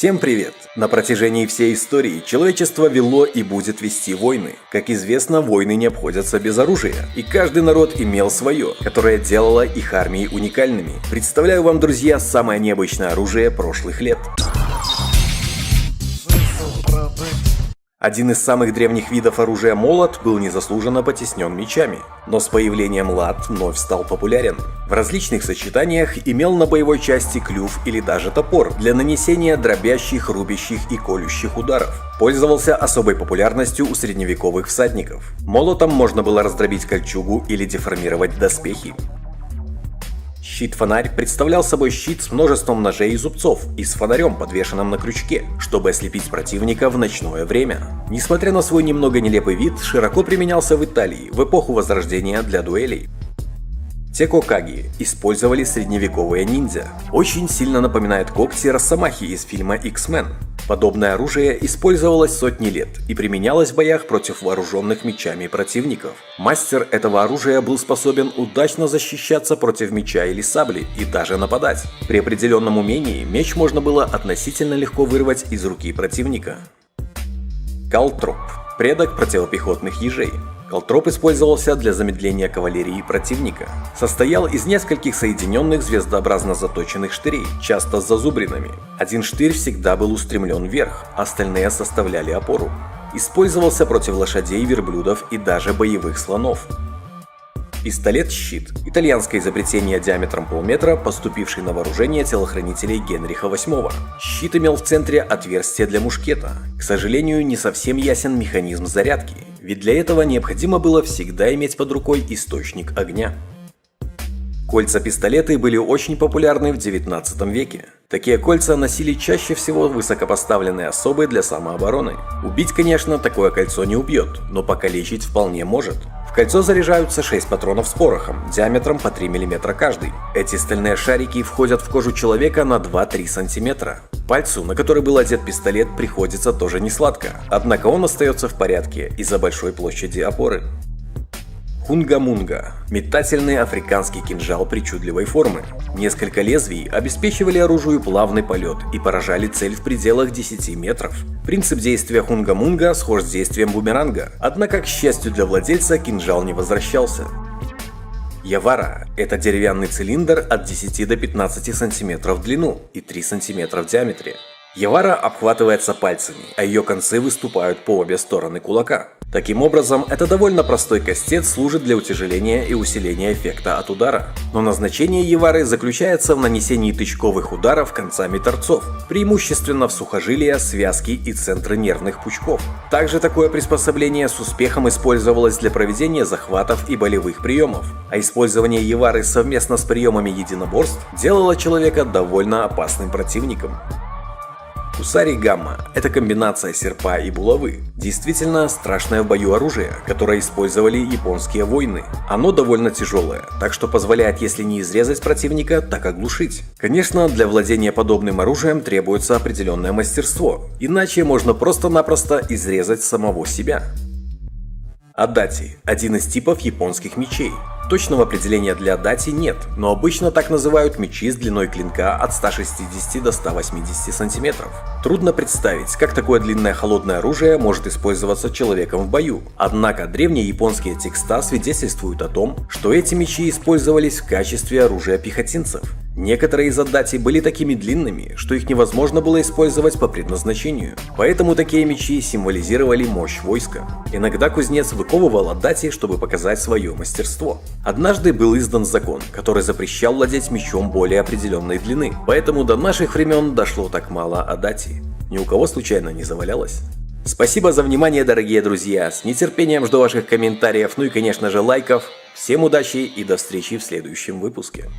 Всем привет! На протяжении всей истории человечество вело и будет вести войны. Как известно, войны не обходятся без оружия. И каждый народ имел свое, которое делало их армии уникальными. Представляю вам, друзья, самое необычное оружие прошлых лет. Один из самых древних видов оружия молот был незаслуженно потеснен мечами, но с появлением лад вновь стал популярен. В различных сочетаниях имел на боевой части клюв или даже топор для нанесения дробящих, рубящих и колющих ударов. Пользовался особой популярностью у средневековых всадников. Молотом можно было раздробить кольчугу или деформировать доспехи. Щит-фонарь представлял собой щит с множеством ножей и зубцов и с фонарем, подвешенным на крючке, чтобы ослепить противника в ночное время. Несмотря на свой немного нелепый вид, широко применялся в Италии в эпоху Возрождения для дуэлей. Текокаги использовали средневековые ниндзя. Очень сильно напоминает когти Росомахи из фильма X-Men. Подобное оружие использовалось сотни лет и применялось в боях против вооруженных мечами противников. Мастер этого оружия был способен удачно защищаться против меча или сабли и даже нападать. При определенном умении меч можно было относительно легко вырвать из руки противника. Калтроп – предок противопехотных ежей. Калтроп использовался для замедления кавалерии противника. Состоял из нескольких соединенных звездообразно заточенных штырей, часто с зазубринами. Один штырь всегда был устремлен вверх, остальные составляли опору. Использовался против лошадей, верблюдов и даже боевых слонов. Пистолет-щит – итальянское изобретение диаметром полметра, поступивший на вооружение телохранителей Генриха VIII. Щит имел в центре отверстие для мушкета. К сожалению, не совсем ясен механизм зарядки, ведь для этого необходимо было всегда иметь под рукой источник огня. Кольца-пистолеты были очень популярны в 19 веке. Такие кольца носили чаще всего высокопоставленные особы для самообороны. Убить, конечно, такое кольцо не убьет, но покалечить вполне может. В кольцо заряжаются 6 патронов с порохом, диаметром по 3 мм каждый. Эти стальные шарики входят в кожу человека на 2-3 см. Пальцу, на который был одет пистолет, приходится тоже не сладко, однако он остается в порядке из-за большой площади опоры. Хунга-мунга – метательный африканский кинжал причудливой формы. Несколько лезвий обеспечивали оружию плавный полет и поражали цель в пределах 10 метров. Принцип действия хунга-мунга схож с действием бумеранга, однако, к счастью для владельца, кинжал не возвращался. Явара – это деревянный цилиндр от 10 до 15 см в длину и 3 см в диаметре. Явара обхватывается пальцами, а ее концы выступают по обе стороны кулака. Таким образом, это довольно простой кастет служит для утяжеления и усиления эффекта от удара. Но назначение явары заключается в нанесении тычковых ударов концами торцов, преимущественно в сухожилия, связки и центры нервных пучков. Также такое приспособление с успехом использовалось для проведения захватов и болевых приемов, а использование явары совместно с приемами единоборств делало человека довольно опасным противником. Кусари-гамма – это комбинация серпа и булавы. Действительно страшное в бою оружие, которое использовали японские воины. Оно довольно тяжелое, так что позволяет, если не изрезать противника, так оглушить. Конечно, для владения подобным оружием требуется определенное мастерство, иначе можно просто-напросто изрезать самого себя. Адати – один из типов японских мечей. Точного определения для адати нет, но обычно так называют мечи с длиной клинка от 160 до 180 см. Трудно представить, как такое длинное холодное оружие может использоваться человеком в бою. Однако древние японские текста свидетельствуют о том, что эти мечи использовались в качестве оружия пехотинцев. Некоторые из адати были такими длинными, что их невозможно было использовать по предназначению, поэтому такие мечи символизировали мощь войска. Иногда кузнец выковывал адати, чтобы показать свое мастерство. Однажды был издан закон, который запрещал владеть мечом более определенной длины, поэтому до наших времен дошло так мало адати. Ни у кого случайно не завалялось? Спасибо за внимание, дорогие друзья, с нетерпением жду ваших комментариев, ну и конечно же лайков. Всем удачи и до встречи в следующем выпуске.